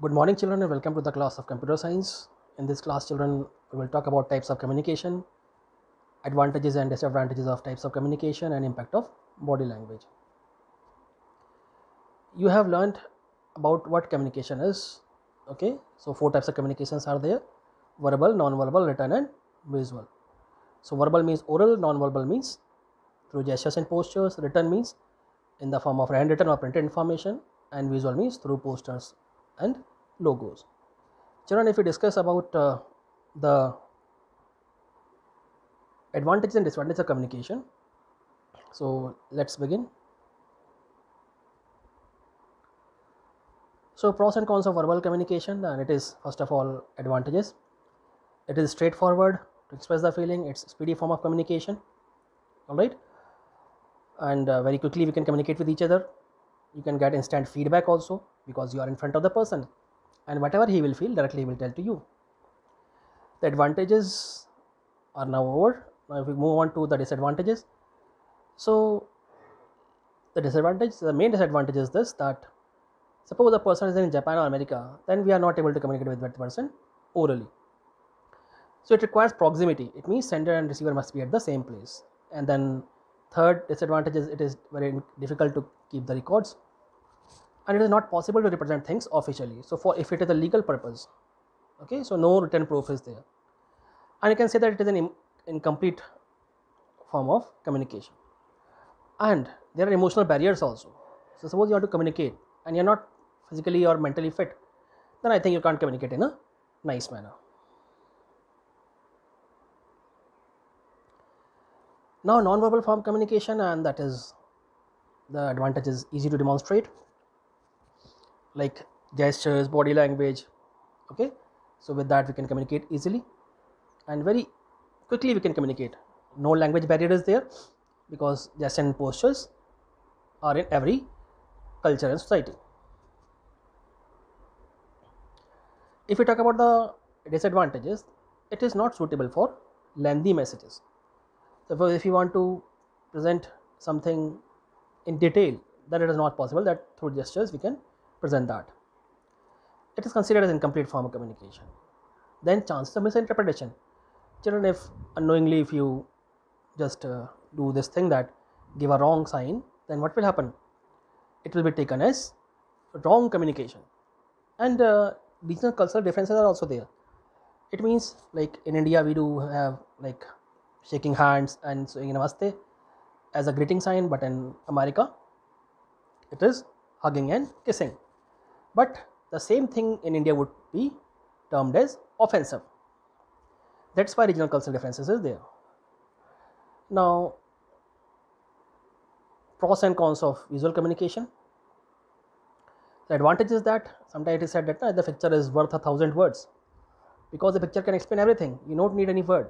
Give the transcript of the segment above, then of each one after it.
Good morning, children, and welcome to the class of computer science. In this class, children, we will talk about types of communication, advantages and disadvantages of types of communication, and impact of body language. You have learned about what communication is. Okay, so four types of communications are there: verbal, non-verbal, written, and visual. So, verbal means oral, non-verbal means through gestures and postures, written means in the form of handwritten or printed information, and visual means through posters and logos. Children, if we discuss about the advantages and disadvantages of communication, so let's begin. So, pros and cons of verbal communication, and it is first of all advantages. It is straightforward to express the feeling. It's a speedy form of communication. All right, and very quickly we can communicate with each other. You can get instant feedback also because you are in front of the person, and whatever he will feel directly he will tell to you. The advantages are now over. Now, if we move on to the disadvantages, so the main disadvantage is this, that suppose a person is in Japan or America, then we are not able to communicate with that person orally. So it requires proximity. It means sender and receiver must be at the same place. And then third disadvantage is it is very difficult to keep the records, and it is not possible to represent things officially. So for if it is a legal purpose, okay, so no written proof is there, and you can say that it is an incomplete form of communication. And there are emotional barriers also. So suppose you have to communicate and you're not physically or mentally fit, then I think you can't communicate in a nice manner. Now, non-verbal form communication, and that is the advantage is easy to demonstrate, like gestures, body language. Okay, so with that we can communicate easily and very quickly we can communicate. No language barrier is there because gestures and postures are in every culture and society. If we talk about the disadvantages, it is not suitable for lengthy messages. So if you want to present something in detail, then it is not possible that through gestures we can present that. It is considered as incomplete form of communication. Then chances of misinterpretation. Children, if unknowingly if you just do this thing, that give a wrong sign, then what will happen? It will be taken as wrong communication. And regional cultural differences are also there. It means like in India we do have like shaking hands and saying namaste as a greeting sign, but in America it is hugging and kissing. But the same thing in India would be termed as offensive. That's why regional cultural differences is there. Now, pros and cons of visual communication. The advantage is that sometimes it is said that the picture is worth 1,000 words, because the picture can explain everything. You don't need any word.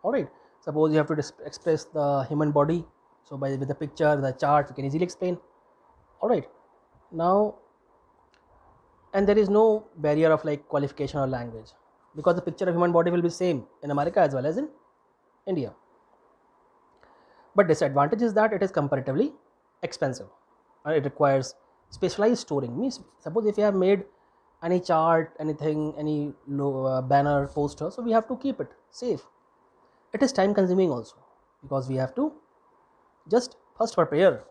All right. Suppose you have to express the human body, so with the picture, the chart, you can easily explain. All right. Now, and there is no barrier of like qualification or language, because the picture of human body will be same in America as well as in India. But disadvantage is that it is comparatively expensive and it requires specialized storing. Means suppose if you have made any chart, anything, any banner, poster, so we have to keep it safe. It is time consuming also, because we have to just first prepare,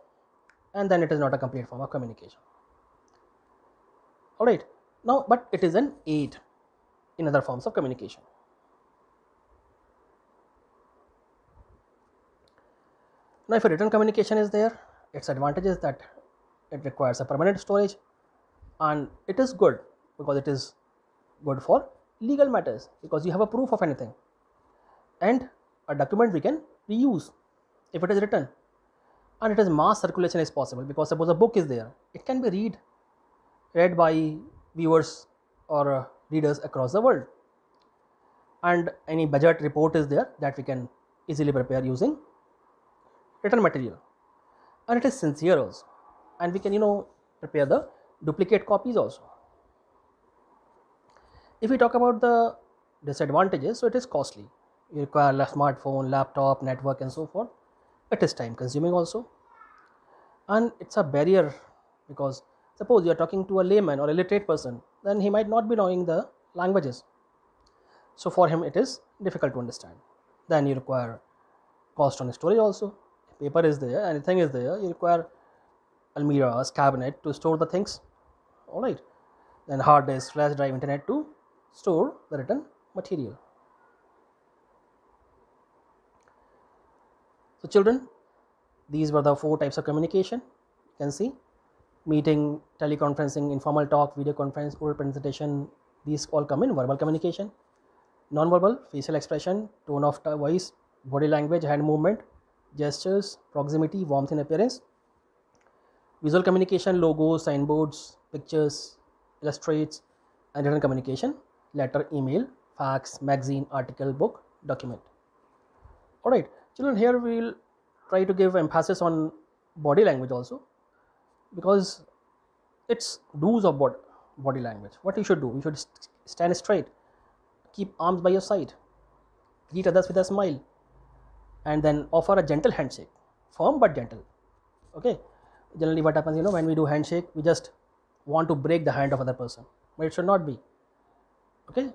and then it is not a complete form of communication. All right. Now, but it is an aid in other forms of communication. Now, if a written communication is there, its advantage is that it requires a permanent storage, and it is good because it is good for legal matters, because you have a proof of anything, and a document we can reuse if it is written, and it is mass circulation is possible, because suppose a book is there, it can be read by viewers or readers across the world, and any budget report is there that we can easily prepare using written material, and it is sincere also, and we can prepare the duplicate copies also. If we talk about the disadvantages, so it is costly. You require a smartphone, laptop, network, and so forth. It is time consuming also, and it's a barrier, because suppose you are talking to a layman or illiterate person, then he might not be knowing the languages. So for him it is difficult to understand. Then you require cost on storage also. Paper is there, anything is there, you require almirahs, cabinet to store the things. Alright. Then hard disk, flash drive, internet to store the written material. So children, these were the 4 types of communication. You can see meeting, teleconferencing, informal talk, video conference, oral presentation, these all come in verbal communication. Non-verbal, facial expression, tone of voice, body language, hand movement, gestures, proximity, warmth in appearance. Visual communication, logos, signboards, pictures, illustrates, and written communication, letter, email, fax, magazine, article, book, document. Alright, children, here we will try to give emphasis on body language also, because it's do's of body language. What you should do, you should stand straight, keep arms by your side, greet others with a smile, and then offer a gentle handshake, firm but gentle. Okay, generally what happens, when we do handshake, we just want to break the hand of other person, but it should not be. Okay,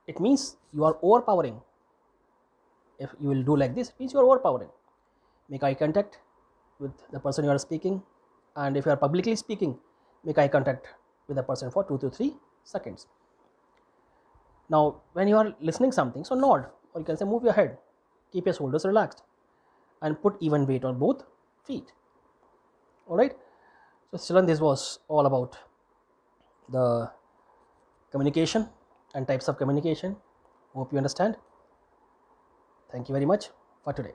it means you are overpowering. If you will do like this, it means you are overpowering. Make eye contact with the person you are speaking, and if you are publicly speaking, make eye contact with the person for 2 to 3 seconds. Now when you are listening something, so nod, or you can say move your head, keep your shoulders relaxed, and put even weight on both feet. Alright, so children, this was all about the communication and types of communication. Hope you understand. Thank you very much for today.